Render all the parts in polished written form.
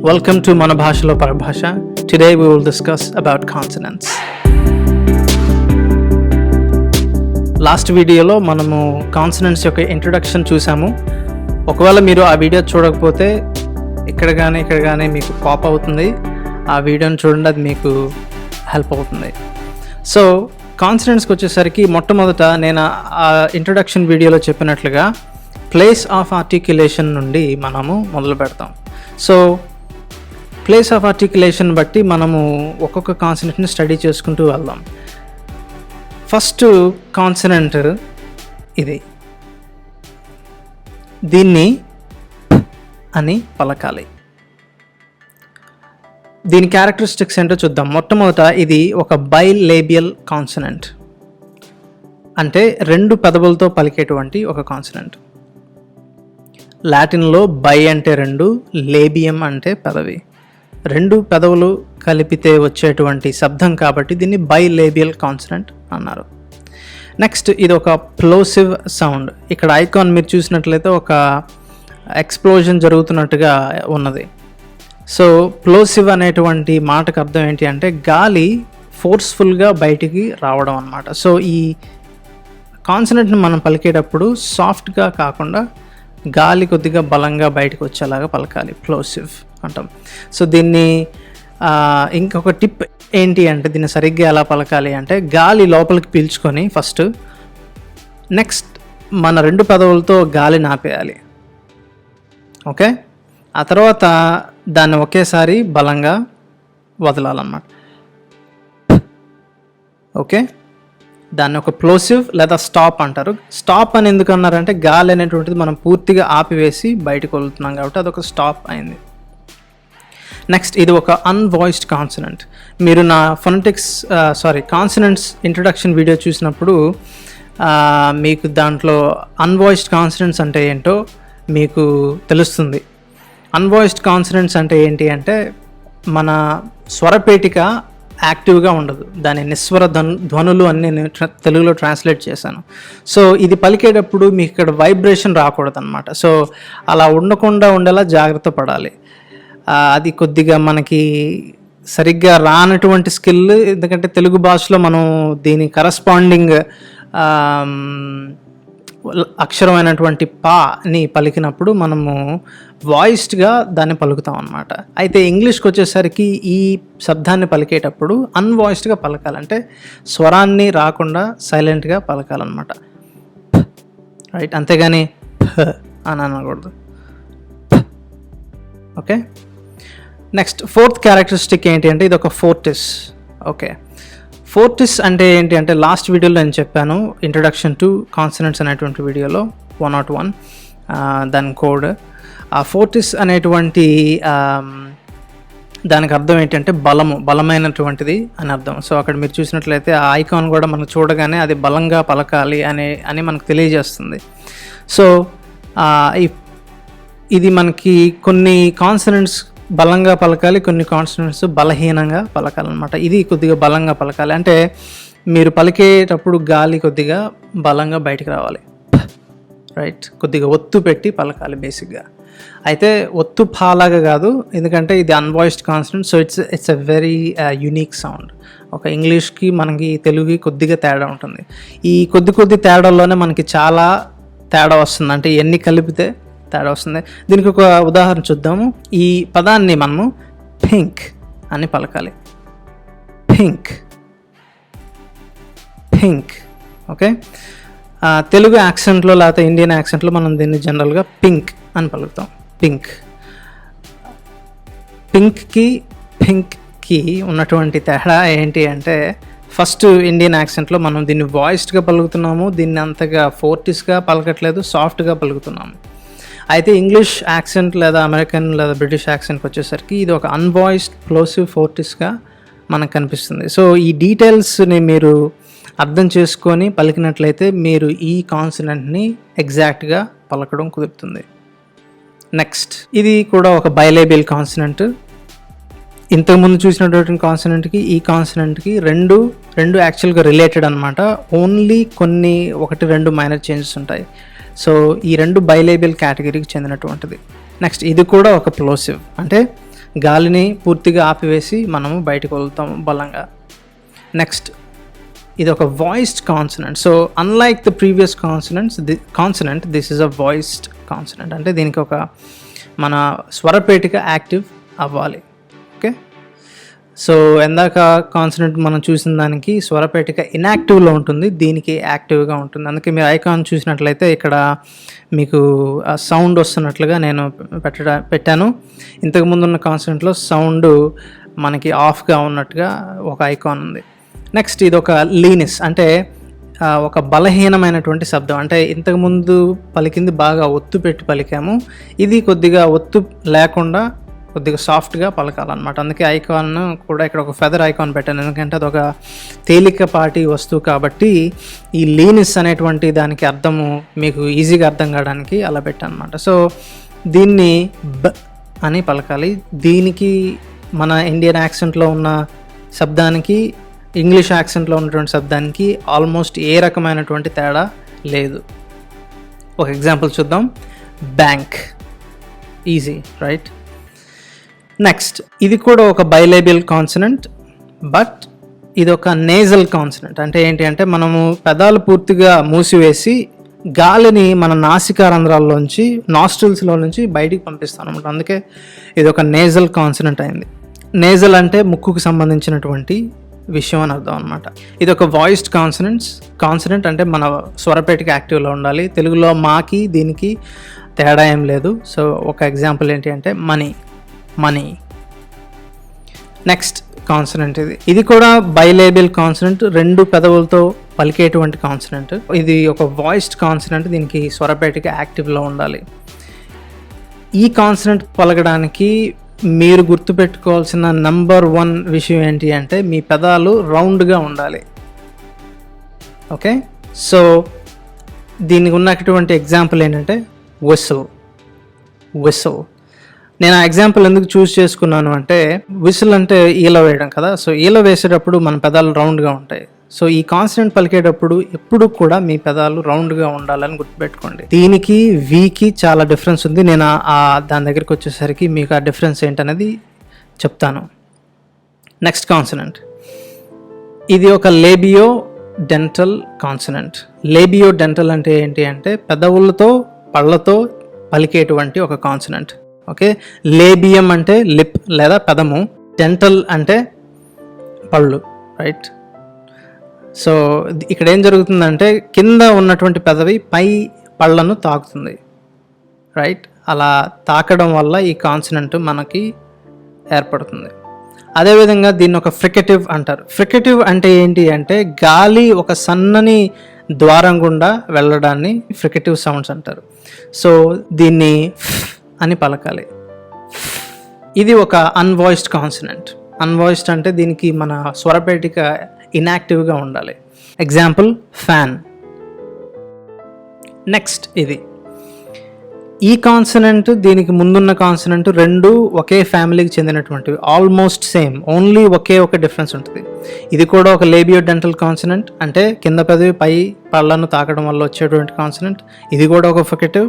Welcome to Mana Bhashalo Parabhasha. Today we will discuss about consonants. Last వీడియోలో మనము consonants యొక్క introduction చూసాము. ఒకవేళ మీరు ఆ వీడియో చూడకపోతే ఇక్కడ కానీ మీకు పాప్ అవుతుంది. ఆ వీడియోని చూడండి, అది మీకు హెల్ప్ అవుతుంది. సో కాన్సనెంట్స్కి వచ్చేసరికి మొట్టమొదట నేను ఆ ఇంట్రొడక్షన్ వీడియోలో చెప్పినట్లుగా ప్లేస్ ఆఫ్ ఆర్టిక్యులేషన్ నుండి మనము మొదలు పెడతాం. సో ప్లేస్ ఆఫ్ ఆర్టిక్యులేషన్ బట్టి మనము ఒక్కొక్క కాన్సనెంట్ని స్టడీ చేసుకుంటూ వెళ్దాం. ఫస్ట్ కాన్సనెంట్ ఇది, దీన్ని అని పలకాలి. దీని క్యారెక్టరిస్టిక్స్ ఏంటో చూద్దాం. మొట్టమొదట ఇది ఒక బైలేబియల్ కాన్సనెంట్, అంటే రెండు పెదవులతో పలికేటువంటి ఒక కాన్సనెంట్. లాటిన్లో బై అంటే రెండు, లేబియం అంటే పెదవి. రెండు పెదవులు కలిపితే వచ్చేటువంటి శబ్దం కాబట్టి దీన్ని బైలేబియల్ కాన్సనెంట్ అన్నారు. నెక్స్ట్ ఇది ఒక ప్లోసివ్ సౌండ్. ఇక్కడ ఐకాన్ మీరు చూసినట్లయితే ఒక ఎక్స్ప్లోజన్ జరుగుతున్నట్టుగా ఉన్నది. సో ప్లోసివ్ అనేటువంటి మాటకు అర్థం ఏంటి అంటే గాలి ఫోర్స్ఫుల్గా బయటికి రావడం అన్నమాట. సో ఈ కాన్సనెంట్ని మనం పలికేటప్పుడు సాఫ్ట్గా కాకుండా గాలి కొద్దిగా బలంగా బయటకు వచ్చేలాగా పలకాలి, ప్లోసివ్ అంటాం. సో దీన్ని ఇంకొక టిప్ ఏంటి అంటే దీన్ని సరిగ్గా ఎలా పలకాలి అంటే గాలి లోపలికి పీల్చుకొని ఫస్ట్, నెక్స్ట్ మన రెండు పెదవులతో గాలి నాపేయాలి. ఓకే, ఆ తర్వాత దాన్ని ఒకేసారి బలంగా వదలాలన్నమాట. ఓకే, దాన్ని ఒక ప్లోసివ్ లేదా స్టాప్ అంటారు. స్టాప్ అని ఎందుకు అన్నారంటే గాలి అనేటువంటిది మనం పూర్తిగా ఆపివేసి బయటకు వదులుతున్నాం కాబట్టి అదొక స్టాప్ అయింది. నెక్స్ట్ ఇది ఒక అన్వాయిస్డ్ కాన్సనెంట్. మీరు నా కాన్సనెంట్స్ ఇంట్రొడక్షన్ వీడియో చూసినప్పుడు మీకు దాంట్లో అన్వాయిస్డ్ కాన్సనెంట్స్ అంటే ఏంటో మీకు తెలుస్తుంది. అన్వాయిస్డ్ కాన్సనెంట్స్ అంటే ఏంటి అంటే మన స్వరపేటిక యాక్టివ్గా ఉండదు, దాని నిస్వర ధ్వనులు అని నేను తెలుగులో ట్రాన్స్లేట్ చేశాను. సో ఇది పలికేటప్పుడు మీకు ఇక్కడ వైబ్రేషన్ రాకూడదు అనమాట. సో అలా ఉండకుండా ఉండేలా జాగ్రత్త పడాలి. అది కొద్దిగా మనకి సరిగ్గా రానటువంటి స్కిల్, ఎందుకంటే తెలుగు భాషలో మనం దీని కరస్పాండింగ్ అక్షరమైనటువంటి పాని పలికినప్పుడు మనము వాయిస్డ్గా దాన్ని పలుకుతాం అన్నమాట. అయితే ఇంగ్లీష్కి వచ్చేసరికి ఈ శబ్దాన్ని పలికేటప్పుడు అన్వాయిస్డ్గా పలకాలంటే స్వరాన్ని రాకుండా సైలెంట్గా పలకాలన్నమాట. రైట్, అంతేగాని అని అనకూడదు. ఓకే, నెక్స్ట్ ఫోర్త్ క్యారెక్టరిస్టిక్ ఏంటి అంటే ఇది ఒక ఫోర్టిస్. ఓకే, ఫోర్టిస్ అంటే ఏంటి అంటే లాస్ట్ వీడియోలో నేను చెప్పాను, ఇంట్రొడక్షన్ టు కాన్సనెంట్స్ అనేటువంటి వీడియోలో 101 దాని కోడ్. ఆ ఫోర్టిస్ అనేటువంటి దానికి అర్థం ఏంటంటే బలమైనటువంటిది అని అర్థం. సో అక్కడ మీరు చూసినట్లయితే ఆ ఐకాన్ కూడా మనకు చూడగానే అది బలంగా పలకాలి అని మనకు తెలియజేస్తుంది. సో ఇది మనకి కొన్ని కాన్సనెంట్స్ బలంగా పలకాలి, కొన్ని కాన్సనెంట్స్ బలహీనంగా పలకాలన్నమాట. ఇది కొద్దిగా బలంగా పలకాలి అంటే మీరు పలికేటప్పుడు గాలి కొద్దిగా బలంగా బయటికి రావాలి. రైట్, కొద్దిగా ఒత్తు పెట్టి పలకాలి బేసిక్గా. అయితే ఒత్తు పాలాగా కాదు, ఎందుకంటే ఇది unvoiced consonant. So it's a very unique sound. ఒక ఇంగ్లీష్కి మనకి తెలుగుకి కొద్దిగా తేడా ఉంటుంది. ఈ కొద్ది తేడాల్లోనే మనకి చాలా తేడా వస్తుంది, అంటే ఎన్ని కలిపితే తేడా వస్తుంది. దీనికి ఒక ఉదాహరణ చూద్దాము. ఈ పదాన్ని మనము పింక్ అని పలకాలి, పింక్ పింక్. ఓకే, తెలుగు యాక్సెంట్లో లేకపోతే ఇండియన్ యాక్సెంట్లో మనం దీన్ని జనరల్గా పింక్ అని పలుకుతాం. పింక్కి ఉన్నటువంటి తేడా ఏంటి అంటే ఫస్ట్ ఇండియన్ యాక్సెంట్లో మనం దీన్ని వాయిస్డ్గా పలుకుతున్నాము, దీన్ని అంతగా ఫోర్టిస్గా పలకట్లేదు, సాఫ్ట్గా పలుకుతున్నాము. అయితే ఇంగ్లీష్ యాక్సెంట్ లేదా అమెరికన్ లేదా బ్రిటిష్ యాక్సెంట్కి వచ్చేసరికి ఇది ఒక అన్వాయిస్డ్ ప్లోసివ్ ఫోర్టిస్గా మనకు కనిపిస్తుంది. సో ఈ డీటెయిల్స్ని మీరు అర్థం చేసుకొని పలికినట్లయితే మీరు ఈ కాన్సనెంట్ని ఎగ్జాక్ట్గా పలకడం కుదురుతుంది. నెక్స్ట్ ఇది కూడా ఒక బైలేబియల్ కాన్సనెంట్. ఇంతకుముందు చూసినటువంటి కాన్సనెంట్కి ఈ కాన్సనెంట్కి రెండు యాక్చువల్గా రిలేటెడ్ అనమాట. ఓన్లీ కొన్ని 1-2 మైనర్ చేంజెస్ ఉంటాయి. సో ఈ రెండు బైలేబియల్ కేటగిరీకి చెందినటువంటిది. నెక్స్ట్ ఇది కూడా ఒక ప్లోసివ్, అంటే గాలిని పూర్తిగా ఆపివేసి మనము బయటకు వదులుతాము బలంగా. నెక్స్ట్ ఇది ఒక voiced consonant. So unlike the previous consonant this is a voiced consonant. అంటే దీనికి ఒక మన స్వరపేటిక యాక్టివ్ అవ్వాలి. ఓకే, సో ఎందాక కాన్సనెంట్ మనం చూసిన దానికి స్వరపేటిక ఇన్యాక్టివ్లో ఉంటుంది, దీనికి యాక్టివ్గా ఉంటుంది. అందుకే మీరు ఐకాన్ చూసినట్లయితే ఇక్కడ మీకు సౌండ్ వస్తున్నట్లుగా నేను పెట్టాను. ఇంతకుముందు ఉన్న కాన్సనెంట్లో సౌండ్ మనకి ఆఫ్గా ఉన్నట్టుగా ఒక ఐకాన్ ఉంది. నెక్స్ట్ ఇది ఒక లీనిస్, అంటే ఒక బలహీనమైనటువంటి శబ్దం. అంటే ఇంతకుముందు పలికింది బాగా ఒత్తు పెట్టి పలికాము, ఇది కొద్దిగా ఒత్తు లేకుండా కొద్దిగా సాఫ్ట్గా పలకాలన్నమాట. అందుకే ఐకాన్ కూడా ఇక్కడ ఒక ఫెదర్ ఐకాన్ పెట్టాను, ఎందుకంటే అదొక తేలికపాటి వస్తువు కాబట్టి ఈ లీనిస్ అనేటువంటి దానికి అర్థము మీకు ఈజీగా అర్థం కావడానికి అలా పెట్టాను అనమాట. సో దీన్ని బ అని పలకాలి. దీనికి మన ఇండియన్ యాక్సెంట్లో ఉన్న శబ్దానికి ఇంగ్లీష్ యాక్సెంట్లో ఉన్నటువంటి శబ్దానికి ఆల్మోస్ట్ ఏ రకమైనటువంటి తేడా లేదు. ఒక ఎగ్జాంపుల్ చూద్దాం. Bank, easy right. నెక్స్ట్ ఇది కూడా ఒక బైలేబియల్ కాన్సనెంట్, బట్ ఇది ఒక నేజల్ కాన్సనెంట్. అంటే ఏంటి అంటే మనము పెదాలు పూర్తిగా మూసివేసి గాలిని మన నాసికా రంధ్రాల్లోంచి నాస్ట్రిల్స్లో నుంచి బయటికి పంపిస్తాం అనమాట. అందుకే ఇది ఒక నేజల్ కాన్సనెంట్ అయింది. నేజల్ అంటే ముక్కుకు సంబంధించినటువంటి విషయం అని అర్థం అనమాట. ఇది ఒక వాయిస్డ్ కాన్సనెంట్ అంటే మన స్వరపేటిక యాక్టివ్లో ఉండాలి. తెలుగులో మాకి దీనికి తేడా ఏం లేదు. సో ఒక ఎగ్జాంపుల్ ఏంటి అంటే మనీ. నెక్స్ట్ కాన్సనెంట్ ఇది కూడా బైలేబియల్ కాన్సనెంట్, రెండు పెదవులతో పలికేటువంటి కాన్సనెంట్. ఇది ఒక వాయిస్డ్ కాన్సనెంట్, దీనికి స్వరపేటిక యాక్టివ్లో ఉండాలి. ఈ కాన్సనెంట్ పలకడానికి మీరు గుర్తుపెట్టుకోవాల్సిన నంబర్ 1 విషయం ఏంటి అంటే మీ పెదాలు రౌండ్గా ఉండాలి. ఓకే, సో దీనికి ఉన్నటువంటి ఎగ్జాంపుల్ ఏంటంటే విసిల్. నేను ఆ ఎగ్జాంపుల్ ఎందుకు చూస్ చేసుకున్నాను అంటే విసిల్ అంటే ఈల వేయడం కదా. సో ఈల వేసేటప్పుడు మన పెదాలు రౌండ్గా ఉంటాయి. సో ఈ కాన్సనెంట్ పలికేటప్పుడు ఎప్పుడు కూడా మీ పెదాలు రౌండ్గా ఉండాలని గుర్తుపెట్టుకోండి. దీనికి వీకి చాలా డిఫరెన్స్ ఉంది. నేను దాని దగ్గరికి వచ్చేసరికి మీకు ఆ డిఫరెన్స్ ఏంటనేది చెప్తాను. నెక్స్ట్ కాన్సనెంట్ ఇది ఒక Labeo dental consonant. Labeo dental అంటే ఏంటి అంటే పెదవులతో పళ్ళతో పలికేటువంటి ఒక కాన్సనెంట్. ఓకే, లేబియం అంటే లిప్ లేదా పెదము, డెంటల్ అంటే పళ్ళు రైట్. సో ఇక్కడ ఏం జరుగుతుందంటే కింద ఉన్నటువంటి పెదవి పై పళ్ళను తాకుతుంది రైట్. అలా తాకడం వల్ల ఈ కాన్సనెంట్ మనకి ఏర్పడుతుంది. అదేవిధంగా దీన్ని ఒక ఫ్రికేటివ్ అంటారు. ఫ్రికేటివ్ అంటే ఏంటి అంటే గాలి ఒక సన్నని ద్వారం గుండా వెళ్ళడాన్ని ఫ్రికేటివ్ సౌండ్స్ అంటారు. సో దీన్ని అని పలకాలి. ఇది ఒక అన్వాయిస్డ్ కాన్సనెంట్. అన్వాయిస్డ్ అంటే దీనికి మన స్వరపేటిక ఇన్యాక్టివ్గా ఉండాలి. Example fan. నెక్స్ట్ ఈ కాన్సనెంట్ దీనికి ముందున్న కాన్సనెంట్ రెండు ఒకే ఫ్యామిలీకి చెందినటువంటివి, ఆల్మోస్ట్ సేమ్, ఓన్లీ ఒకే ఒక డిఫరెన్స్ ఉంటుంది. ఇది కూడా ఒక లేబియో డెంటల్ కాన్సనెంట్, అంటే కింద పెదవి పై పళ్ళను తాకడం వల్ల వచ్చేటువంటి కాన్సనెంట్. ఇది కూడా ఒక ఫ్రికేటివ్,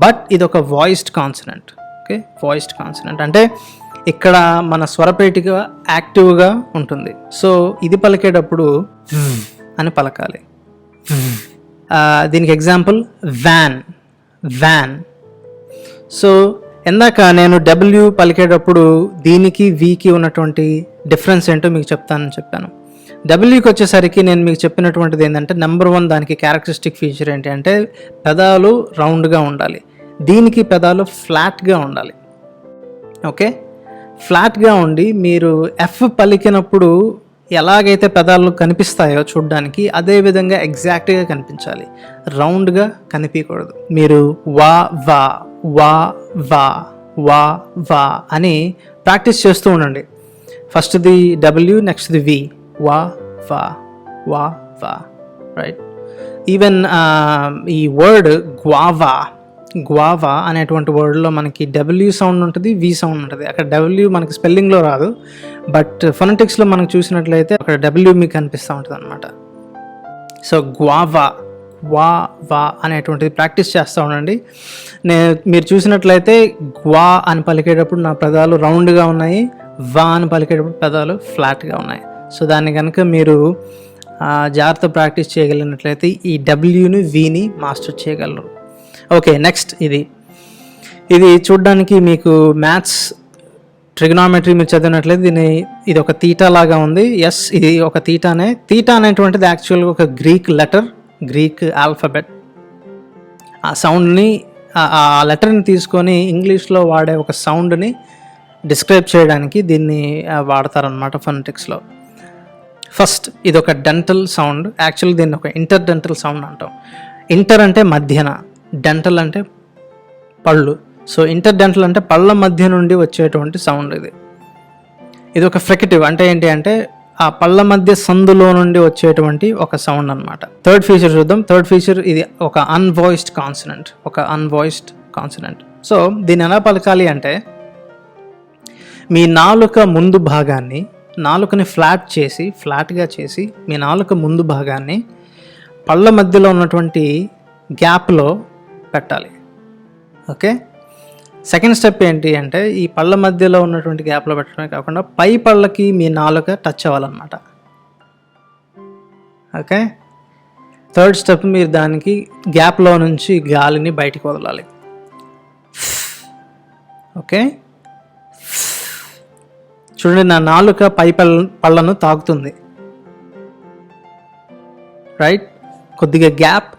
బట్ ఇది ఒక voiced consonant. Okay, voiced consonant అంటే ఇక్కడ మన స్వరపేటిక యాక్టివ్గా ఉంటుంది. సో ఇది పలికేటప్పుడు అని పలకాలి. దీనికి ఎగ్జాంపుల్ వ్యాన్. సో ఇందాక నేను డబ్ల్యూ పలికేటప్పుడు దీనికి వీకి ఉన్నటువంటి డిఫరెన్స్ ఏంటో మీకు చెప్పాను. డబ్ల్యూకి వచ్చేసరికి నేను మీకు చెప్పినటువంటిది ఏంటంటే నెంబర్ 1 దానికి క్యారెక్టరిస్టిక్ ఫీచర్ ఏంటి అంటే పెదాలు రౌండ్గా ఉండాలి. దీనికి పెదాలు ఫ్లాట్గా ఉండాలి. ఓకే, ఫ్లాట్గా ఉండి మీరు ఎఫ్ పలికినప్పుడు ఎలాగైతే పెదాలు కనిపిస్తాయో చూడ్డానికి అదేవిధంగా ఎగ్జాక్ట్గా కనిపించాలి, రౌండ్గా కనిపించకూడదు. మీరు వా వా వా వా వా వా అని ప్రాక్టీస్ చేస్తూ ఉండండి. ఫస్ట్ది డబ్ల్యూ, నెక్స్ట్ది వి, వా వా వా వా రైట్. ఈవెన్ ఈ వర్డ్ గ్వావా అనేటువంటి వర్డ్లో మనకి డబ్ల్యూ సౌండ్ ఉంటుంది, వి సౌండ్ ఉంటుంది. అక్కడ డబ్ల్యూ మనకి స్పెల్లింగ్లో రాదు, బట్ ఫొనెటిక్స్లో మనకు చూసినట్లయితే అక్కడ డబ్ల్యూ మీకు కనిపిస్తూ ఉంటుంది అనమాట. సో గ్వావా వా వా అనేటువంటిది ప్రాక్టీస్ చేస్తూ ఉండండి. మీరు చూసినట్లయితే గ్వా అని పలికేటప్పుడు నా పెదాలు రౌండ్గా ఉన్నాయి, వా అని పలికేటప్పుడు పెదాలు ఫ్లాట్గా ఉన్నాయి. సో దాన్ని కనుక మీరు జాగ్రత్త ప్రాక్టీస్ చేయగలిగినట్లయితే ఈ డబ్ల్యూని విని మాస్టర్ చేయగలరు. ఓకే, నెక్స్ట్ ఇది చూడ్డానికి మీకు మ్యాథ్స్ ట్రిగ్నామెట్రీ మీరు చదివినట్లయితే ఇది ఒక తీటా లాగా ఉంది. ఎస్, ఇది ఒక తీటానే. తీటా అనేటువంటిది యాక్చువల్గా ఒక గ్రీక్ ఆల్ఫాబెట్. ఆ సౌండ్ని ఆ లెటర్ని తీసుకొని ఇంగ్లీష్లో వాడే ఒక సౌండ్ని డిస్క్రైబ్ చేయడానికి దీన్ని వాడతారనమాట ఫొనెటిక్స్లో. ఫస్ట్ ఇది ఒక డెంటల్ సౌండ్. యాక్చువల్లీ దీన్ని ఒక ఇంటర్డెంటల్ సౌండ్ అంటాం. ఇంటర్ అంటే మధ్యన, డెంటల్ అంటే పళ్ళు. సో ఇంటర్డెంటల్ అంటే పళ్ళ మధ్య నుండి వచ్చేటువంటి సౌండ్. ఇది ఒక ఫ్రికటివ్. అంటే ఏంటి అంటే ఆ పళ్ళ మధ్య సందులో నుండి వచ్చేటువంటి ఒక సౌండ్ అనమాట. థర్డ్ ఫీచర్ చూద్దాం. థర్డ్ ఫీచర్ ఇది ఒక అన్వాయిస్డ్ కాన్సనెంట్. సో దీన్ని ఎలా పలకాలి అంటే మీ నాలుక ముందు భాగాన్ని, నాలుకని ఫ్లాట్గా చేసి మీ నాలుక ముందు భాగాన్ని పళ్ళ మధ్యలో ఉన్నటువంటి గ్యాప్లో పెట్టాలి. ఓకే, సెకండ్ స్టెప్ ఏంటి అంటే ఈ పళ్ళ మధ్యలో ఉన్నటువంటి గ్యాప్లో పెట్టడమే కాకుండా పై పళ్ళకి మీ నాలుక టచ్ అవ్వాలన్నమాట. ఓకే, థర్డ్ స్టెప్ మీరు దానికి గ్యాప్లో నుంచి గాలిని బయటికి వదలాలి. ఓకే, చూడండి, నా నాలుక పై పళ్ళను తాకుతుంది. రైట్, కొద్దిగా గ్యాప్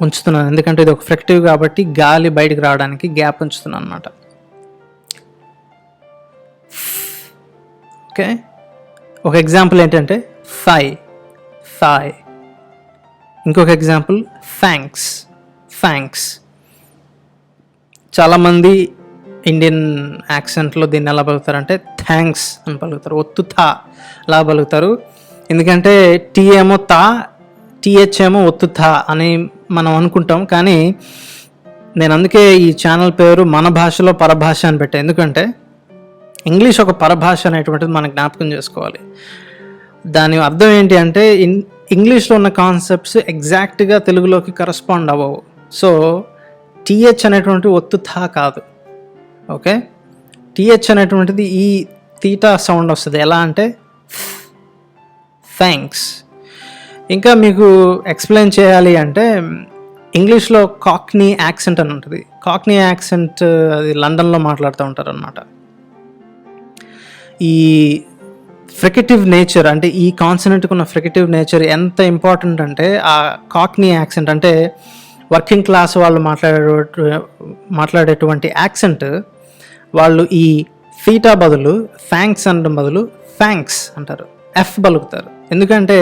ఉంచుతున్నాను ఎందుకంటే ఇది ఒక ఫ్రికటివ్ కాబట్టి గాలి బయటికి రావడానికి గ్యాప్ ఉంచుతున్నాను అనమాట. ఓకే, ఒక ఎగ్జాంపుల్ ఏంటంటే ఫై. ఇంకొక ఎగ్జాంపుల్ థ్యాంక్స్. చాలామంది ఇండియన్ యాక్సెంట్లో దీన్ని ఎలా పలుకుతారంటే థ్యాంక్స్ అని పలుకుతారు, ఒత్తు థా అలా పలుకుతారు. ఎందుకంటే టీ ఏమో తా, టీహెచ్ ఏమో ఒత్తు థా అని మనం అనుకుంటాం. కానీ నేను అందుకే ఈ ఛానల్ పేరు మన భాషలో పరభాష అని పెట్టాను. ఎందుకంటే ఇంగ్లీష్ ఒక పరభాష అనేటువంటిది మనం జ్ఞాపకం చేసుకోవాలి. దాని అర్థం ఏంటి అంటే ఇంగ్లీష్లో ఉన్న కాన్సెప్ట్స్ ఎగ్జాక్ట్గా తెలుగులోకి కరస్పాండ్ అవ్వవు. సో టీహెచ్ అనేటువంటి ఒత్తు థా కాదు. ఓకే, టీహెచ్ అనేటువంటిది ఈ తీటా సౌండ్ వస్తుంది. ఎలా అంటే థ్యాంక్స్. ఇంకా మీకు ఎక్స్ప్లెయిన్ చేయాలి అంటే ఇంగ్లీష్లో కాక్నీ యాక్సెంట్ అని ఉంటుంది. కాక్నీ యాక్సెంట్ అది లండన్లో మాట్లాడుతూ ఉంటారు అనమాట. ఈ ఫ్రికటివ్ నేచర్ అంటే ఈ కాన్సనెంట్కి ఉన్న ఫ్రికటివ్ నేచర్ ఎంత ఇంపార్టెంట్ అంటే ఆ కాక్నీ యాక్సెంట్ అంటే వర్కింగ్ క్లాస్ వాళ్ళు మాట్లాడేటువంటి యాక్సెంట్ వాళ్ళు ఈ ఫీటా బదులు థ్యాంక్స్ అనడం బదులు థ్యాంక్స్ అంటారు, ఎఫ్ పలుకుతారు. ఎందుకంటే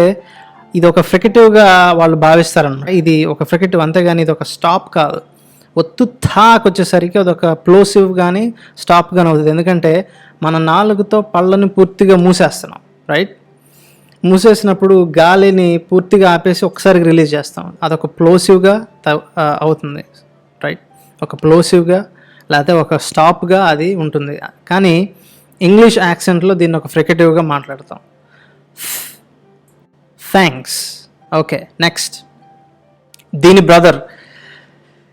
ఇది ఒక ఫ్రికటివ్గా వాళ్ళు భావిస్తారన్నమాట. ఇది ఒక ఫ్రికటివ్ అంతేగాని ఇది ఒక స్టాప్ కాదు. ఒత్తు థాకి వచ్చేసరికి అదొక ప్లోసివ్ కానీ స్టాప్ కానీ అవుతుంది. ఎందుకంటే మన నాలుగుతో పళ్ళని పూర్తిగా మూసేస్తున్నాం. రైట్, మూసేసినప్పుడు గాలిని పూర్తిగా ఆపేసి ఒకసారి రిలీజ్ చేస్తాం. అదొక ప్లోసివ్గా అవుతుంది. రైట్, ఒక ప్లోసివ్గా లేకపోతే ఒక స్టాప్గా అది ఉంటుంది. కానీ ఇంగ్లీష్ యాక్సెంట్లో దీన్ని ఒక ఫ్రికటివ్గా మాట్లాడతాం, థ్యాంక్స్. ఓకే, నెక్స్ట్ దీని బ్రదర్.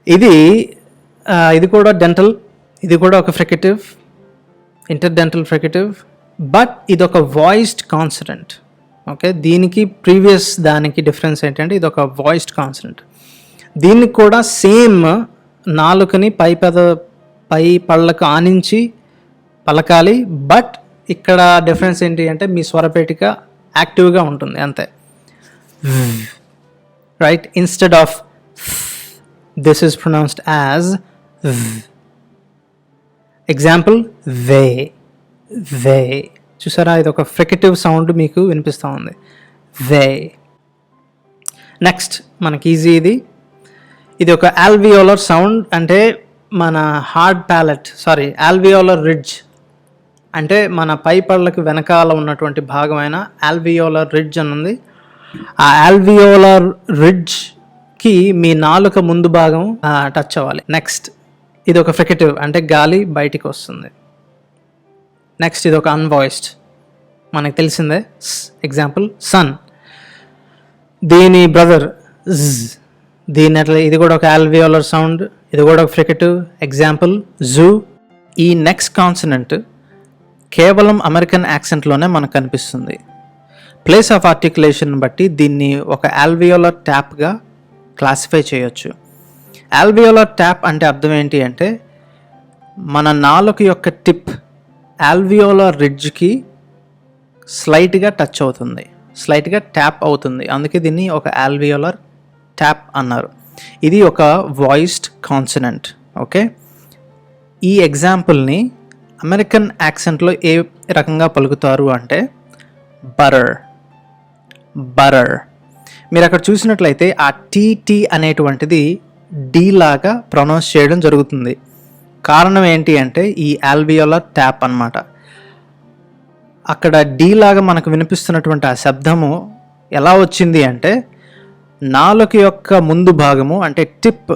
ఇది కూడా డెంటల్, ఇది కూడా ఒక ఫ్రికటివ్, ఇంటర్డెంటల్ ఫ్రికటివ్, బట్ ఇది ఒక వాయిస్డ్ కాన్సనెంట్. ఓకే, దీనికి ప్రీవియస్ దానికి డిఫరెన్స్ ఏంటంటే ఇది ఒక వాయిస్డ్ కాన్సనెంట్. దీనికి కూడా సేమ్ నాలుకని పై పళ్ళకు ఆనించి పలకాలి. బట్ ఇక్కడ డిఫరెన్స్ ఏంటి అంటే మీ స్వరపేటిక యాక్టివ్గా ఉంటుంది అంతే. Right, instead of this is pronounced as example way. చూసారా, ఇది ఒక ఫ్రికటివ్ సౌండ్ మీకు వినిపిస్తూ ఉంది, వే. నెక్స్ట్ మనకి ఈజీ. ఇది ఒక ఆల్వియోలర్ సౌండ్. అంటే మన ఆల్వియోలర్ రిడ్జ్ అంటే మన పై పళ్ళకి వెనకాల ఉన్నటువంటి భాగమైన ఆల్వియోలర్ రిడ్జ్ అని ఉంది. ఆ ఆల్వియోలర్ రిడ్జ్కి మీ నాలుక ముందు భాగం టచ్ అవ్వాలి. నెక్స్ట్ ఇది ఒక ఫ్రికటివ్ అంటే గాలి బయటికి వస్తుంది. నెక్స్ట్ ఇది ఒక అన్వాయిస్డ్, మనకు తెలిసిందే. Example sun. దీని బ్రదర్ ఇది కూడా ఒక ఆల్వియోలర్ సౌండ్, ఇది కూడా ఒక ఫ్రికటివ్. Example zoo. ఈ నెక్స్ట్ కాన్సనెంట్ కేవలం అమెరికన్ యాక్సెంట్లోనే మనకు కనిపిస్తుంది. ప్లేస్ ఆఫ్ ఆర్టికులేషన్ బట్టి దీన్ని ఒక ఆల్వియోలర్ ట్యాప్గా క్లాసిఫై చేయొచ్చు. ఆల్వియోలర్ ట్యాప్ అంటే అర్థం ఏంటి అంటే మన నాలుక యొక్క టిప్ ఆల్వియోలర్ రిడ్జ్కి స్లైట్గా టచ్ అవుతుంది, స్లైట్గా ట్యాప్ అవుతుంది. అందుకే దీన్ని ఒక ఆల్వియోలర్ ట్యాప్ అన్నారు. ఇది ఒక వాయిస్డ్ కాన్సనెంట్. ఓకే, ఈ ఎగ్జాంపుల్ని అమెరికన్ యాక్సెంట్లో ఏ రకంగా పలుకుతారు అంటే బర్రర్, బర్రర్. మీరు అక్కడ చూసినట్లయితే ఆ టీటీ అనేటువంటిది డి లాగా ప్రొనౌన్స్ చేయడం జరుగుతుంది. కారణం ఏంటి అంటే ఈ ఆల్వియోలర్ ట్యాప్ అన్నమాట. అక్కడ డి లాగా మనకు వినిపిస్తున్నటువంటి ఆ శబ్దము ఎలా వచ్చింది అంటే నాలుక యొక్క ముందు భాగము అంటే టిప్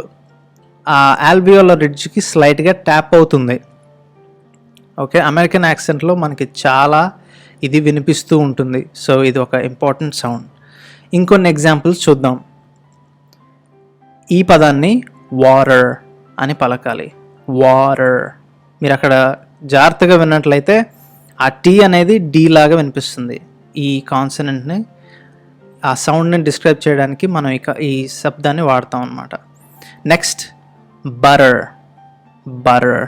ఆ ఆల్వియోలర్ రిడ్జ్కి స్లైట్గా ట్యాప్ అవుతుంది. ఓకే, అమెరికన్ యాక్సెంట్లో మనకి చాలా ఇది వినిపిస్తూ ఉంటుంది. సో ఇది ఒక ఇంపార్టెంట్ సౌండ్. ఇంకొన్ని ఎగ్జాంపుల్స్ చూద్దాం. ఈ పదాన్ని వాటర్ అని పలకాలి, వాటర్. మీరు అక్కడ జాగ్రత్తగా విన్నట్లయితే ఆ టీ అనేది డి లాగా వినిపిస్తుంది. ఈ కాన్సనెంట్ని ఆ సౌండ్ని డిస్క్రైబ్ చేయడానికి మనం ఇక ఈ శబ్దాన్ని వాడతాం అన్నమాట. నెక్స్ట్ బర్రర్, బర్రర్.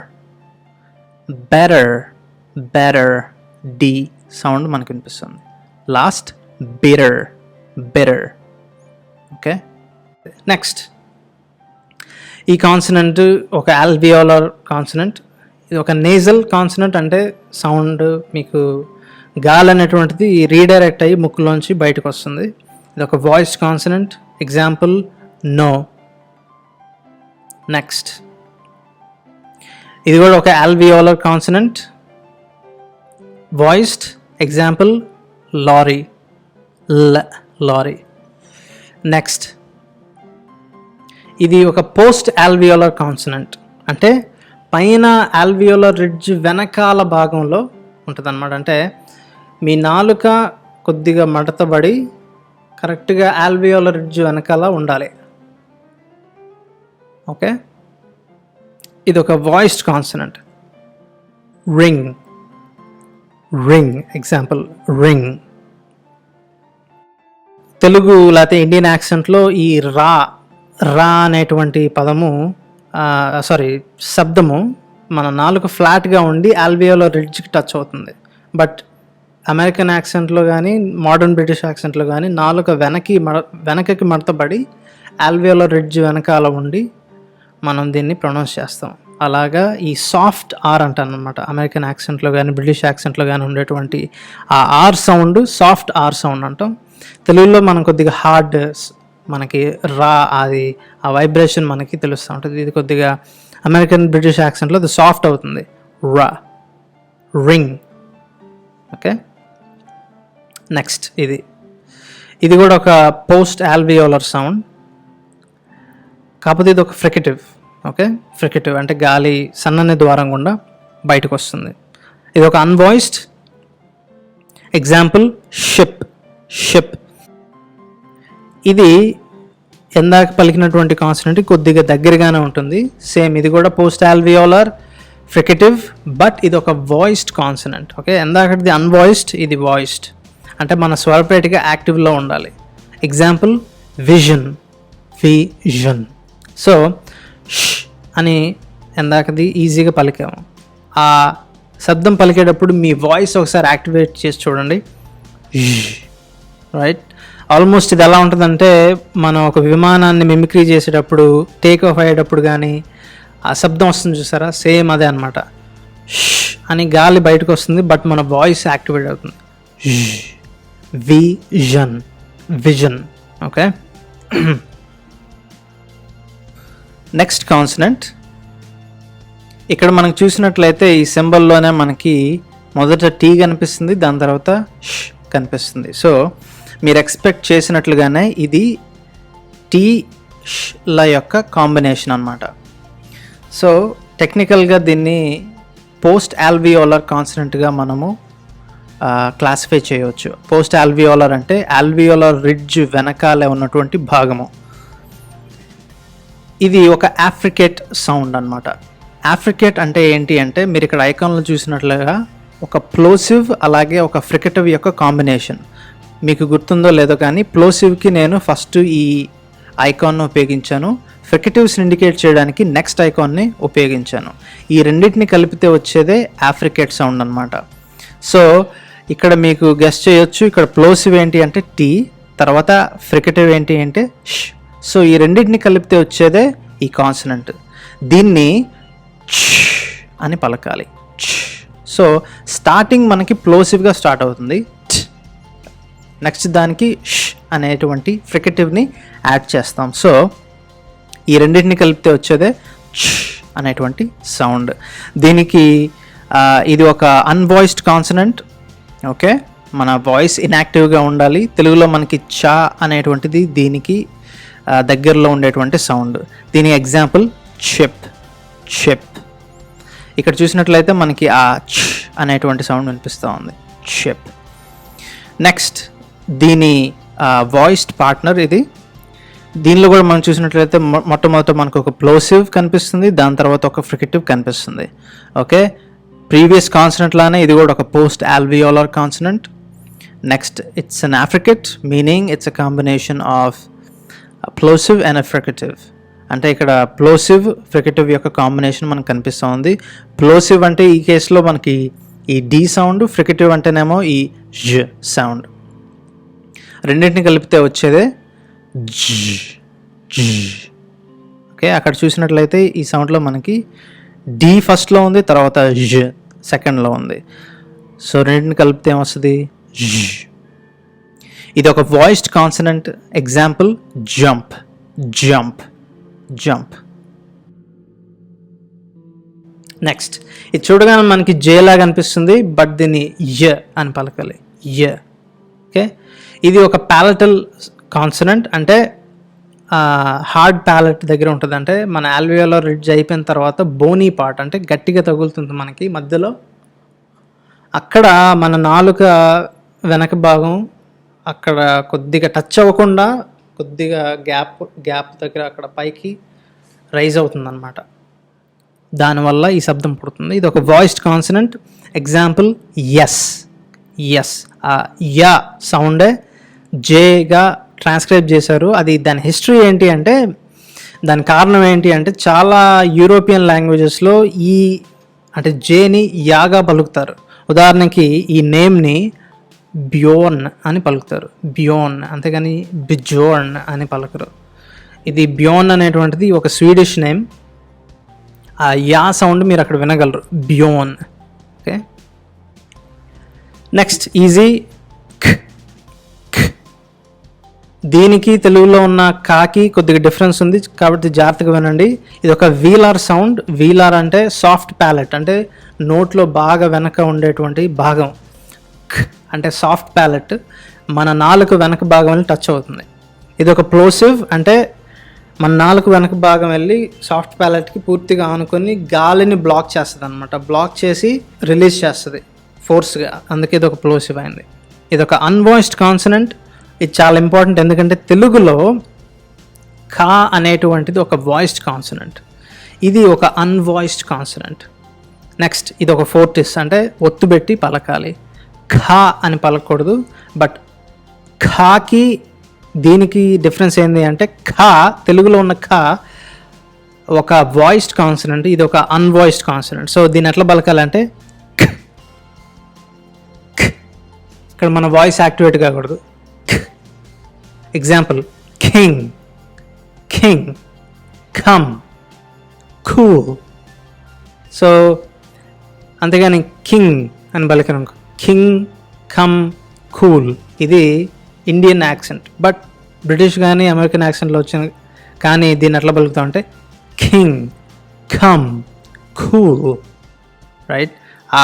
బెర్రర్, బెర్రర్, డి సౌండ్ మనకు వినిపిస్తుంది. లాస్ట్ బిర్రర్, బిర్రర్. ఓకే, నెక్స్ట్ ఈ కాన్సనెంట్ ఒక ఆల్వియోలర్ కాన్సనెంట్. ఇది ఒక నేజల్ కాన్సనెంట్ అంటే సౌండ్ మీకు గాలి అనేటువంటిది రీడైరెక్ట్ అయ్యి ముక్కులోంచి బయటకు వస్తుంది. ఇది ఒక voice consonant. Example no. Next ఇది కూడా ఒక alveolar consonant, voiced. Example lorry, lorry. Next ఇది ఒక పోస్ట్ ఆల్వియోలర్ కాన్సనెంట్ అంటే పైన ఆల్వియోలర్ రిడ్జ్ వెనకాల భాగంలో ఉంటుంది అన్నమాట. అంటే మీ నాలుక కొద్దిగా మడతబడి కరెక్ట్గా ఆల్వియోలర్ రిడ్జ్ వెనకాల ఉండాలి. ఓకే, ఇది ఒక voiced consonant. Ring, ring. Example ring. Telugu లేకపోతే ఇండియన్ యాక్సెంట్లో ఈ రా, రా అనేటువంటి పదము శబ్దము మన నాలుక ఫ్లాట్గా ఉండి ఆల్వియోలర్ రిడ్జ్కి టచ్ అవుతుంది. బట్ అమెరికన్ యాక్సెంట్లో కానీ మోడర్న్ బ్రిటిష్ యాక్సెంట్లో కానీ నాలుక వెనకకి మడతబడి ఆల్వియోలర్ రిడ్జ్ వెనకాల ఉండి మనం దీన్ని ప్రొనౌన్స్ చేస్తాం. అలాగా ఈ సాఫ్ట్ ఆర్ అంటానమాట. అమెరికన్ యాక్సెంట్లో కానీ బ్రిటిష్ యాక్సెంట్లో కానీ ఉండేటువంటి ఆ R sound soft R sound అంటాం. తెలుగులో మనం కొద్దిగా హార్డ్, మనకి రా, అది ఆ వైబ్రేషన్ మనకి తెలుస్తూ ఉంటుంది. ఇది కొద్దిగా అమెరికన్ బ్రిటిష్ యాక్సెంట్లో అది సాఫ్ట్ అవుతుంది. రా, రింగ్. ఓకే, నెక్స్ట్ ఇది కూడా ఒక పోస్ట్ ఆల్వియోలర్ సౌండ్, కాకపోతే ఇది ఒక ఫ్రికటివ్. ఓకే, ఫ్రికటివ్ అంటే గాలి సన్నని ద్వారం గుండా బయటకు వస్తుంది. ఇది ఒక అన్వాయిస్డ్. Example ship, ship. ఇది ఎందాక పలికినటువంటి కాన్సనెంట్ కొద్దిగా దగ్గరగానే ఉంటుంది. సేమ్ ఇది కూడా పోస్ట్ ఆల్వియోలర్ ఫ్రికటివ్, బట్ ఇది ఒక వాయిస్డ్ కాన్సనెంట్. ఓకే, ఎందాకటిది అన్వాయిస్డ్, ఇది వాయిస్డ్. అంటే మన స్వరపేటిగా యాక్టివ్లో ఉండాలి. Example vision, vision. సో ష్ అని ఎందాకది ఈజీగా పలికాము. ఆ శబ్దం పలికేటప్పుడు మీ వాయిస్ ఒకసారి యాక్టివేట్ చేసి చూడండి. రైట్, ఆల్మోస్ట్ ఇది ఎలా ఉంటుందంటే మనం ఒక విమానాన్ని మిమిక్రీ చేసేటప్పుడు టేక్ ఆఫ్ అయ్యేటప్పుడు కానీ ఆ శబ్దం వస్తుంది చూసారా, సేమ్ అదే అనమాట. ష్ అని గాలి బయటకు వస్తుంది, బట్ మన వాయిస్ యాక్టివేట్ అవుతుంది. Vision, vision. Okay, next consonant. ఇక్కడ మనకు చూసినట్లయితే ఈ సింబల్లోనే మనకి మొదట టీ కనిపిస్తుంది, దాని తర్వాత ష్ కనిపిస్తుంది. సో మీరు ఎక్స్పెక్ట్ చేసినట్లుగానే ఇది టీ ష్ ల యొక్క కాంబినేషన్ అన్నమాట. సో టెక్నికల్గా దీన్ని పోస్ట్ ఆల్వియోలర్ కాన్సనెంట్గా మనము క్లాసిఫై చేయవచ్చు. పోస్ట్ ఆల్వియోలర్ అంటే ఆల్వియోలర్ రిడ్జ్ వెనకాలే ఉన్నటువంటి భాగము. ఇది ఒక ఆఫ్రికేట్ సౌండ్ అనమాట. ఆఫ్రికేట్ అంటే ఏంటి అంటే మీరు ఇక్కడ ఐకాన్లో చూసినట్లుగా ఒక ప్లోసివ్ అలాగే ఒక ఫ్రికటివ్ యొక్క కాంబినేషన్. మీకు గుర్తుందో లేదో కానీ ప్లోసివ్కి నేను ఫస్ట్ ఈ ఐకాన్ను ఉపయోగించాను, ఫ్రికటివ్స్ ఇండికేట్ చేయడానికి నెక్స్ట్ ఐకాన్ని ఉపయోగించాను. ఈ రెండింటిని కలిపితే వచ్చేదే ఆఫ్రికేట్ సౌండ్ అనమాట. సో ఇక్కడ మీకు గెస్ట్ చేయొచ్చు, ఇక్కడ ప్లోసివ్ ఏంటి అంటే టీ, తర్వాత ఫ్రికటివ్ ఏంటి అంటే ష్. సో ఈ రెండింటిని కలిపితే వచ్చేదే ఈ కాన్సనెంట్. దీన్ని అని పలకాలి. సో స్టార్టింగ్ మనకి ప్లోసివ్గా స్టార్ట్ అవుతుంది, నెక్స్ట్ దానికి ష్ అనేటువంటి ఫ్రికటివ్ని యాడ్ చేస్తాం. సో ఈ రెండింటిని కలిపితే వచ్చేదే అనేటువంటి సౌండ్. దీనికి ఇది ఒక అన్వాయిస్డ్ కాన్సనెంట్. ఓకే, మన వాయిస్ ఇన్యాక్టివ్గా ఉండాలి. తెలుగులో మనకి చా అనేటువంటిది దీనికి దగ్గరలో ఉండేటువంటి సౌండ్. దీని ఎగ్జాంపుల్ చెప్. చెప్ ఇక్కడ చూసినట్లయితే మనకి ఆ చ్ అనేటువంటి సౌండ్ వినిపిస్తూ ఉంది, చెప్. నెక్స్ట్ దీని వాయిస్డ్ పార్ట్నర్ ఇది. దీనిలో కూడా మనం చూసినట్లయితే మొట్టమొదట మనకు ఒక ప్లోసివ్ కనిపిస్తుంది, దాని తర్వాత ఒక ఫ్రికటివ్ కనిపిస్తుంది. ఓకే, ప్రీవియస్ కాన్సనెంట్ లానే ఇది కూడా ఒక post alveolar consonant. Next it's an affricate, meaning it's a combination of plosive and a fricative. అంటే ఇక్కడ ప్లోసివ్ ఫ్రికటివ్ యొక్క కాంబినేషన్ మనకు కనిపిస్తూ ఉంది. ప్లోసివ్ అంటే ఈ కేసులో మనకి ఈ డి సౌండ్, ఫ్రికటివ్ అంటేనేమో ఈ జ్ సౌండ్. రెండింటిని కలిపితే వచ్చేదే ఓకే, అక్కడ చూసినట్లయితే ఈ సౌండ్లో మనకి డి ఫస్ట్లో ఉంది, తర్వాత జ్ సెకండ్లో ఉంది. సో రెండింటిని కలిపితే ఏమొస్తుంది, ఇది ఒక voiced consonant. Example jump. Jump jump. Next ఇది చూడగానే మనకి జే లాగా అనిపిస్తుంది, బట్ దీన్ని య అని పలకాలి, య. ఓకే, ఇది ఒక ప్యాలటల్ కాన్సనెంట్. అంటే హార్డ్ ప్యాలెట్ దగ్గర ఉంటుంది. అంటే మన ఆల్వియోలర్ రిడ్జ్ అయిపోయిన తర్వాత బోనీ పార్ట్ అంటే గట్టిగా తగులుతుంది మనకి మధ్యలో. అక్కడ మన నాలుక వెనక భాగం అక్కడ కొద్దిగా టచ్ అవ్వకుండా కొద్దిగా గ్యాప్ దగ్గర అక్కడ పైకి రైజ్ అవుతుంది అనమాట. దానివల్ల ఈ శబ్దం పుడుతుంది. ఇది ఒక voiced consonant. Example yes. Yes, యా సౌండే జేగా ట్రాన్స్క్రైబ్ చేశారు. అది దాని హిస్టరీ ఏంటి అంటే, దాని కారణం ఏంటి అంటే చాలా యూరోపియన్ లాంగ్వేజెస్లో ఈ అంటే జేని యాగా పలుకుతారు. ఉదాహరణకి ఈ నేమ్ని బ్యోన్ అని పలుకుతారు, బ్యోన్, అంతేగాని బిజోర్న్ అని పలకరు. ఇది బ్యోన్ అనేటువంటిది ఒక స్వీడిష్ నేమ్. ఆ యా సౌండ్ మీరు అక్కడ వినగలరు, బ్యోన్. Okay, next easy. దీనికి తెలుగులో ఉన్న కాకి కొద్దిగా డిఫరెన్స్ ఉంది కాబట్టి జాగ్రత్తగా వినండి. ఇది ఒక వీలార్ సౌండ్. వీలార్ అంటే సాఫ్ట్ ప్యాలెట్, అంటే నోట్లో బాగా వెనక ఉండేటువంటి భాగం. అంటే సాఫ్ట్ ప్యాలెట్ మన నాలుగు వెనక భాగం వెళ్ళి టచ్ అవుతుంది. ఇది ఒక ప్లోసివ్, అంటే మన నాలుగు వెనక భాగం వెళ్ళి సాఫ్ట్ ప్యాలెట్కి పూర్తిగా ఆనుకొని గాలిని బ్లాక్ చేస్తుంది అనమాట. బ్లాక్ చేసి రిలీజ్ చేస్తుంది ఫోర్స్గా, అందుకే ఇది ఒక ప్లోసివ్ అయింది. ఇది ఒక అన్వాయిస్డ్ కాన్సనెంట్. ఇది చాలా ఇంపార్టెంట్, ఎందుకంటే తెలుగులో కా అనేటువంటిది ఒక వాయిస్డ్ కాన్సనెంట్, ఇది ఒక అన్వాయిస్డ్ కాన్సనెంట్. నెక్స్ట్ ఇది ఒక ఫోర్టిస్, అంటే ఒత్తు పెట్టి పలకాలి. ఖా అని పలకూడదు. బట్ ఖాకి దీనికి డిఫరెన్స్ ఏంటి అంటే, ఖా తెలుగులో ఉన్న ఖా ఒక వాయిస్డ్ కాన్సనెంట్, ఇది ఒక అన్వాయిస్డ్ కాన్సనెంట్. సో దీన్ని ఎట్లా పలకాలంటే ఇక్కడ మన వాయిస్ యాక్టివేట్ కాకూడదు. Example king, king, come, cool. So అంతేగాని కింగ్ అని పలికినాం, కింగ్, కమ్, కూల్. ఇది ఇండియన్ యాక్సెంట్, బట్ బ్రిటిష్ కానీ అమెరికన్ యాక్సెంట్లో వచ్చిన కానీ దీన్ని ఎట్లా పలుకుతాం అంటే కింగ్, కమ్, కూల్, రైట్. ఆ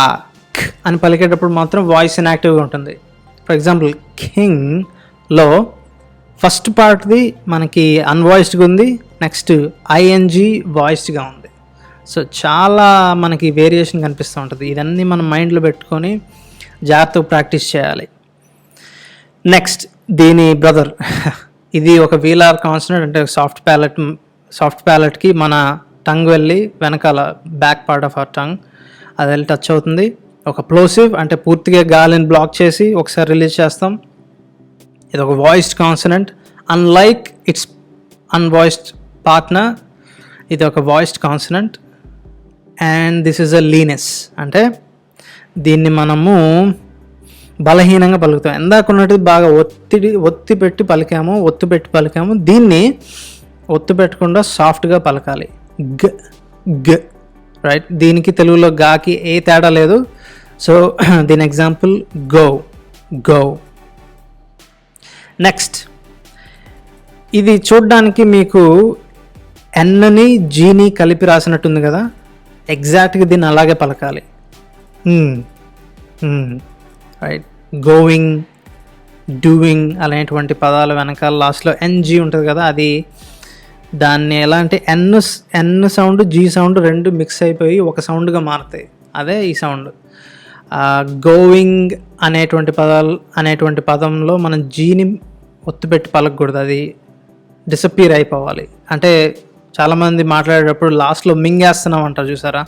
క్ అని పలికేటప్పుడు మాత్రం వాయిస్ ఇన్యాక్టివ్గా ఉంటుంది. ఫర్ ఎగ్జాంపుల్ కింగ్లో ఫస్ట్ పార్ట్ది మనకి అన్వాయిస్డ్గా ఉంది, నెక్స్ట్ ఐఎన్జీ వాయిస్డ్గా ఉంది. సో చాలా మనకి వేరియేషన్ కనిపిస్తూ ఉంటుంది. ఇదన్నీ మనం మైండ్లో పెట్టుకొని జాగ్రత్తగా ప్రాక్టీస్ చేయాలి. నెక్స్ట్ దీని బ్రదర్, ఇది ఒక వీలార్ కాన్సనెంట్, అంటే సాఫ్ట్ ప్యాలెట్ సాఫ్ట్ ప్యాలెట్కి మన టంగ్ వెళ్ళి వెనకాల back part of our tongue అది వెళ్ళి టచ్ అవుతుంది. ఒక ప్లోసివ్ అంటే పూర్తిగా గాలిని బ్లాక్ చేసి ఒకసారి రిలీజ్ చేస్తాం. ఇది ఒక voiced consonant. Unlike its unvoiced partner, ఇది ఒక voiced consonant. And this is a lenis అంటే దీన్ని మనము బలహీనంగా పలుకుతాం. ఎందాకున్నట్టు బాగా ఒత్తి పెట్టి పలికాము. దీన్ని ఒత్తి పెట్టకుండా సాఫ్ట్గా పలకాలి. గ గ రైట్. దీనికి తెలుగులో గాకి ఏ తేడా లేదు. సో దీని ఎగ్జాంపుల్ గో గో. నెక్స్ట్, ఇది చూడ్డానికి మీకు ఎన్ని జీని కలిపి రాసినట్టుంది కదా, ఎగ్జాక్ట్గా దీన్ని అలాగే పలకాలి. రైట్. గోయింగ్, డూయింగ్ అలాంటి పదాలు వెనకాల లాస్ట్లో ఎన్జీ ఉంటుంది కదా, అది దాన్ని ఎలా అంటే ఎన్ సౌండ్ జీ సౌండ్ రెండు మిక్స్ అయిపోయి ఒక సౌండ్గా మారుతాయి. అదే ఈ సౌండ్. గోయింగ్ అనేటువంటి పదంలో మనం జీని ఒత్తుపెట్టి పలకకూడదు, అది డిసప్పీర్ అయిపోవాలి. అంటే చాలామంది మాట్లాడేటప్పుడు లాస్ట్లో మింగేస్తున్నాం అంటారు చూసారా.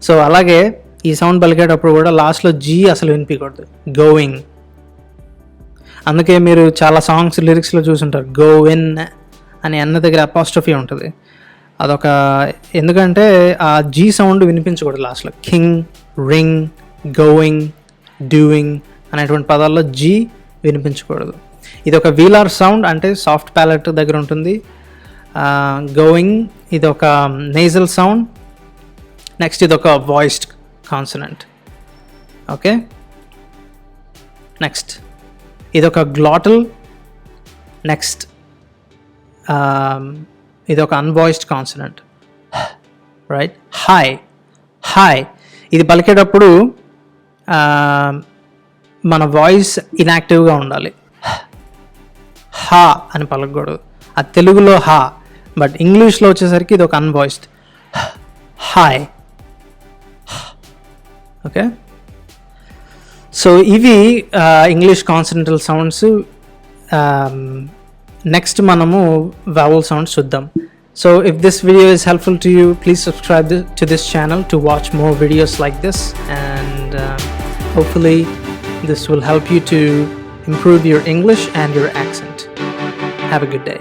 సో అలాగే ఈ సౌండ్ పలికేటప్పుడు కూడా లాస్ట్లో జీ అసలు వినిపించకూడదు. గోయింగ్. అందుకే మీరు చాలా సాంగ్స్ లిరిక్స్లో చూసుంటారు గోయిన్ అని అన్న దగ్గర అపాస్ట్రఫీ ఉంటుంది. అదొక ఎందుకంటే ఆ జీ సౌండ్ వినిపించకూడదు లాస్ట్లో. కింగ్, రింగ్, గోయింగ్, డూయింగ్ అనేటువంటి పదాల్లో జీ వినిపించకూడదు. ఇది ఒక వీలార్ సౌండ్ అంటే సాఫ్ట్ ప్యాలెట్ దగ్గర ఉంటుంది. గోయింగ్ ఇది ఒక నేజల్ సౌండ్. నెక్స్ట్ ఇది ఒక వాయిస్డ్ కాన్సనెంట్. ఓకే. నెక్స్ట్ ఇది ఒక గ్లాటల్. నెక్స్ట్ ఇది ఒక అన్వాయిస్డ్ కాన్సనెంట్. రైట్. హాయ్ ఇది పలికేటప్పుడు మన వాయిస్ ఇన్యాక్టివ్గా ఉండాలి. హా అని పలకూడదు. అది తెలుగులో హా, బట్ ఇంగ్లీష్లో వచ్చేసరికి ఇది ఒక అన్వాయిస్డ్ హాయ్. ఓకే. సో ఇవి ఇంగ్లీష్ కాన్సనెంటల్ సౌండ్స్. నెక్స్ట్ మనము vowel sounds చూద్దాం. So if this video is helpful to you, please subscribe to this channel to watch more videos like this, and hopefully this will help you to improve your English and your accent. Have a good day.